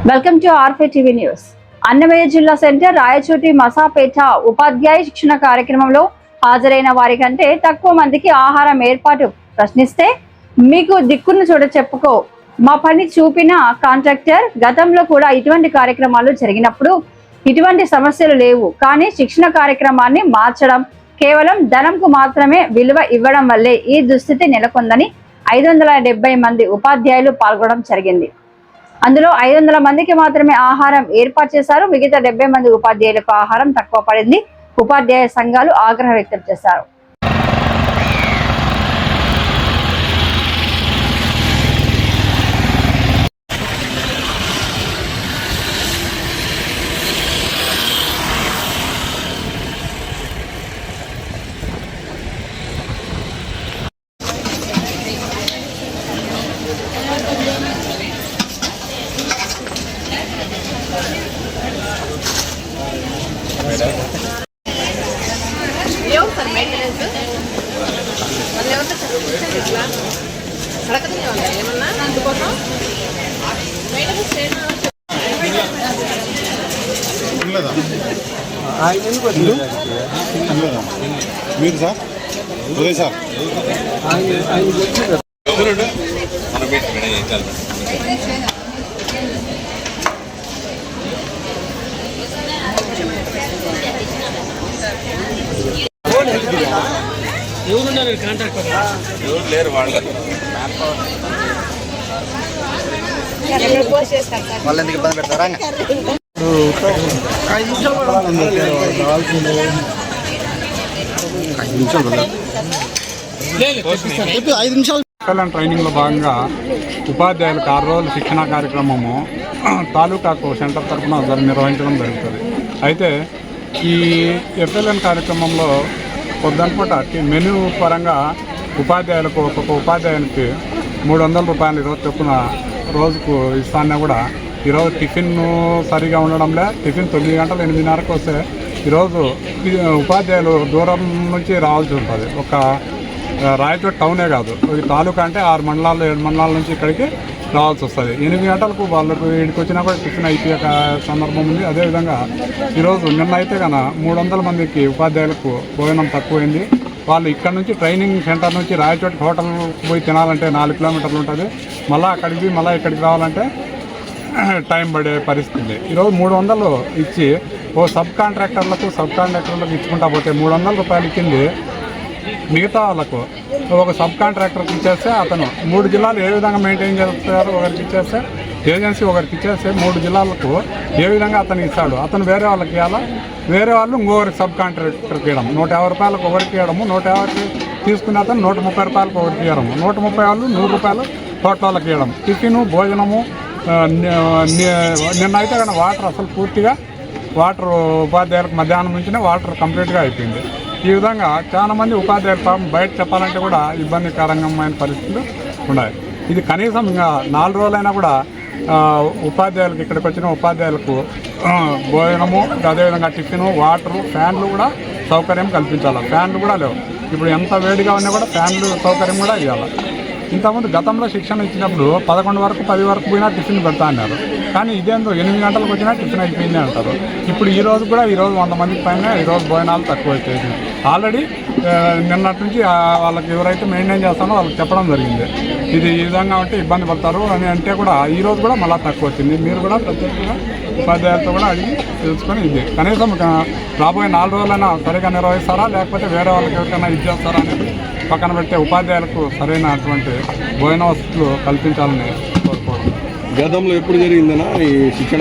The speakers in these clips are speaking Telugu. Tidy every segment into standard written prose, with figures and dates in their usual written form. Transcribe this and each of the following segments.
వెల్కమ్ టు ఆర్ఫే టీవీ న్యూస్. అన్నమయ్య జిల్లా సెంటర్ రాయచోటి మసాపేట ఉపాధ్యాయ శిక్షణ కార్యక్రమంలో హాజరైన వారి కంటే తక్కువ మందికి ఆహారం ఏర్పాటు ప్రశ్నిస్తే మీకు దిక్కును చూడ చెప్పుకో మా పని చూపిన కాంట్రాక్టర్. గతంలో కూడా ఇటువంటి కార్యక్రమాలు జరిగినప్పుడు ఇటువంటి సమస్యలు లేవు, కానీ శిక్షణ కార్యక్రమాన్ని మార్చడం, కేవలం ధనంకు మాత్రమే విలువ ఇవ్వడం వల్లే ఈ దుస్థితి నెలకొందని 570 మంది ఉపాధ్యాయులు పాల్గొనడం జరిగింది. అందులో 500 మందికి మాత్రమే ఆహారం ఏర్పాటు చేశారు. మిగతా 70 మంది ఉపాధ్యాయులకు ఆహారం తక్కువ పడింది. ఉపాధ్యాయ సంఘాలు ఆగ్రహం వ్యక్తం చేశారు. మీరు సార్ ఉదయ్ సార్ ఎవరున్నారు కాంట్రాక్టర్? ఎవరు లేరు. వాళ్ళు ఎందుకు ఇబ్బంది పెడతారా? 5 నిమిషాలు. ట్రైనింగ్ లో భాగంగా ఉపాధ్యాయులకు 6 రోజుల శిక్షణ కార్యక్రమము తాలూకాకు సెంటర్ తరఫున నిర్వహించడం జరుగుతుంది. అయితే ఈ ఎఫ్ఎల్ఎన్ కార్యక్రమంలో పొద్దునపూట మెనూ పరంగా ఉపాధ్యాయులకు ఒక్కొక్క ఉపాధ్యాయునికి 300 రూపాయలు ఈరోజు చొప్పున రోజుకు ఇస్తానే కూడా ఈరోజు టిఫిన్ సరిగా ఉండడంలే. టిఫిన్ 9 గంటలు 8:30కు వస్తే ఈరోజు ఉపాధ్యాయులు దూరం నుంచి రావాల్సి ఉంటుంది. ఒక రాయచోటి టౌనే కాదు, ఈ తాలూకా అంటే 6 మండలాలు 7 మండలాల నుంచి ఇక్కడికి రావాల్సి వస్తుంది. 8 గంటలకు వాళ్ళకు ఇక్కడికి వచ్చినా కూడా టిఫిన్ అయిపోయే సందర్భం ఉంది. అదేవిధంగా ఈరోజు నిన్న అయితే కన్నా 300 మందికి ఉపాధ్యాయులకు భోజనం తక్కువైంది. వాళ్ళు ఇక్కడ నుంచి ట్రైనింగ్ సెంటర్ నుంచి రాయచోటి హోటల్ పోయి తినాలంటే 4 కిలోమీటర్లు ఉంటుంది. మళ్ళీ అక్కడికి మళ్ళీ ఇక్కడికి రావాలంటే టైం పడే పరిస్థితి. ఈరోజు 300 ఇచ్చి సబ్ కాంట్రాక్టర్లకు ఇచ్చుకుంటా పోతే 300 రూపాయలు ఇచ్చింది. మిగతా వాళ్ళకు ఒక సబ్ కాంట్రాక్టర్కి ఇచ్చేస్తే అతను 3 జిల్లాలు ఏ విధంగా మెయింటైన్ చేస్తారు, ఒకరికి ఇచ్చేస్తే ఏజెన్సీ ఒకరికి ఇచ్చేస్తే 3 జిల్లాలకు ఏ విధంగా అతను ఇస్తాడు. అతను వేరే వాళ్ళకి ఇవ్వాలా, వేరే వాళ్ళు ఇంకొకరికి సబ్ కాంట్రాక్టర్కి ఇవ్వడం. 150 రూపాయలకు ఒకరికి ఇవ్వడము, 150 తీసుకునే అతను 130 రూపాయలకు ఒకరికి ఇవ్వడము, 130 వాళ్ళు 100 రూపాయలు హోటల్ వాళ్ళకి ఇవ్వడం. టిఫిను భోజనము నిన్న అయితే కానీ వాటర్ అసలు పూర్తిగా ఉపాధ్యాయులకు మధ్యాహ్నం నుంచినే వాటర్ కంప్లీట్గా అయిపోయింది. ఈ విధంగా చాలామంది ఉపాధ్యాయులు పాపం బయట చెప్పాలంటే కూడా ఇబ్బందికరమైన పరిస్థితులు ఉన్నాయి. ఇది కనీసం ఇంకా 4 రోజులైనా కూడా ఉపాధ్యాయులకు ఇక్కడికి వచ్చిన ఉపాధ్యాయులకు భోజనము, అదేవిధంగా టిఫిను, వాటరు, ఫ్యాన్లు కూడా సౌకర్యం కల్పించాలి. ఫ్యాన్లు కూడా లేవు. ఇప్పుడు ఎంత వేడిగా ఉన్నా కూడా ఫ్యాన్లు సౌకర్యం కూడా ఇవ్వాలి. ఇంతకుముందు గతంలో శిక్షణ ఇచ్చినప్పుడు 11 వరకు 10 వరకు పోయినా టిఫిన్ పెడతా అన్నారు. కానీ ఇదేందో 8 గంటలకు వచ్చినా టిఫిన్ అయిపోయింది అంటారు. ఇప్పుడు ఈరోజు 100 మందికి పైన ఈరోజు భోజనాలు తక్కువ అయిపోయింది. ఆల్రెడీ నిన్నటి నుంచి వాళ్ళకి ఎవరైతే మెయింటైన్ చేస్తారో వాళ్ళకి చెప్పడం జరిగింది. ఇది ఈ విధంగా ఉంటే ఇబ్బంది పడతారు అని అంటే కూడా ఈరోజు కూడా మళ్ళీ తక్కువ వచ్చింది. మీరు కూడా ప్రత్యేకంగా ఉపాధ్యాయులతో కూడా అడిగి తెలుసుకొని ఇది కనీసం రాబోయే 4 రోజులైనా సరిగా నిర్వహిస్తారా, లేకపోతే వేరే వాళ్ళకి ఎవరికైనా ఇది చేస్తారా అనేది పక్కన పెట్టే ఉపాధ్యాయులకు సరైనటువంటి భోజన వసతులు కల్పించాలని కోరుకోవడం. గతంలో ఎప్పుడు జరిగిందనా ఈ శిక్షణ?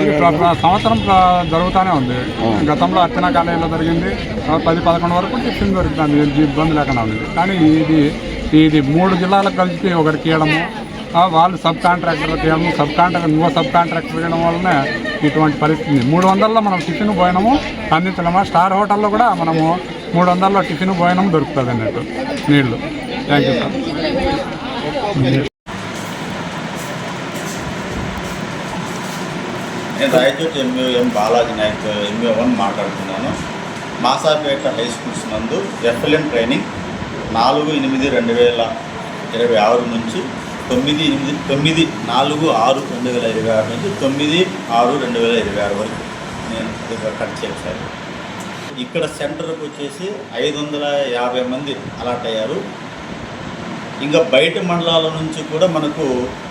సంవత్సరం జరుగుతూనే ఉంది. గతంలో అర్చనా కాలేజీలో జరిగింది. 10-11 వరకు టిఫిన్ దొరుకుతుంది, ఇబ్బంది లేకుండా ఉంది. కానీ ఇది 3 జిల్లాలకు కలిసి ఒకరికి ఇవ్వడము, వాళ్ళు సబ్ కాంట్రాక్టర్కి ఇవ్వడము, ఇంకో సబ్ కాంట్రాక్టర్ ఇవ్వడం వల్లనే ఇటువంటి పరిస్థితి. 300లో మనం టిఫిన్ భోజనము అందించలేమా? స్టార్ హోటల్లో కూడా మనము 300లో టిఫిన్ భోజనం దొరుకుతుంది అన్నట్టు నీళ్లు. Thank you sir. నేను రాయచోటి ఎంఈఓ బాలాజీ నాయక్ ఎంఈఓ1 మాట్లాడుతున్నాను. మాసాపేట హై స్కూల్స్ నందు ఎఫ్ఎల్ఎన్ ట్రైనింగ్ 4/8/2026 నుంచి 9/4/2026 నుంచి 9/6/2026 వరకు నేను కట్ చేశాను. ఇక్కడ సెంటర్కి వచ్చేసి 550 మంది అలాట్ అయ్యారు. ఇంకా బయట మండలాల నుంచి కూడా మనకు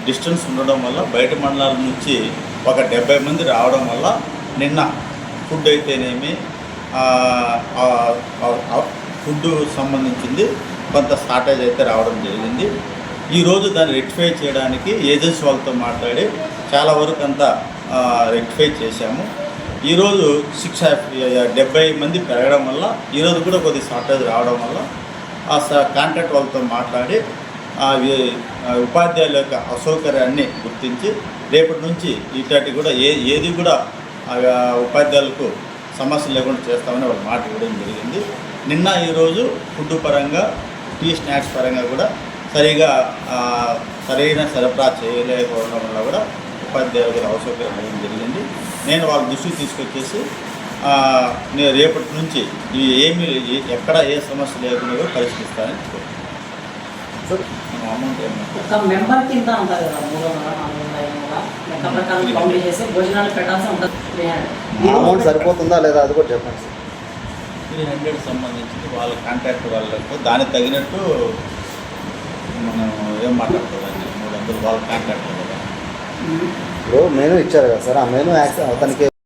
డిస్టెన్స్ ఉండడం వల్ల బయట మండలాల నుంచి ఒక 70 మంది రావడం వల్ల నిన్న ఫుడ్ అయితేనేమి ఫుడ్ సంబంధించింది కొంత షార్టేజ్ అయితే రావడం జరిగింది. ఈరోజు దాన్ని రెక్టిఫై చేయడానికి ఏజెన్సీ వాళ్ళతో మాట్లాడి చాలా వరకు అంతా రెక్టిఫై చేశాము. ఈరోజు 70 మంది పెరగడం వల్ల ఈరోజు కూడా కొద్ది షార్టేజ్ రావడం వల్ల కాంట్రాక్ట్ వాళ్ళతో మాట్లాడి ఉపాధ్యాయుల యొక్క అసౌకర్యాన్ని గుర్తించి రేపటి నుంచి ఇట్లాంటి కూడా ఏది కూడా ఉపాధ్యాయులకు సమస్య లేకుండా చేస్తామని వాళ్ళు మాట ఇవ్వడం జరిగింది. నిన్న ఈరోజు ఫుడ్ పరంగా టీ స్నాక్స్ పరంగా కూడా సరైన సరఫరా చేయలేకపోవడం వల్ల కూడా ఉపాధ్యాయులకు అసౌకర్యం అవ్వడం జరిగింది. నేను వాళ్ళ దృష్టికి తీసుకొచ్చేసి నేను రేపటి నుంచి ఎక్కడ ఏ సమస్య లేకుండా కూడా పరిష్కరిస్తానని అమౌంట్ ఒక మెంబర్ కింద ఉంటారు కదా 300 లెక్క ప్రకారం కౌంట్ చేసి భోజనాలు పెట్టాల్సి ఉంటుంది. అమౌంట్ సరిపోతుందా లేదా అది కూడా చెప్పండి సార్. 300 సంబంధించి వాళ్ళ కాంట్రాక్ట్ వాళ్ళకు దానికి తగినట్టు మనం ఏం మాట్లాడుకోవాలండి. 300 వాళ్ళ కాంట్రాక్ట్ కదా. ఇప్పుడు మెనూ ఇచ్చారు కదా సార్, ఆ మెనూ అతనికి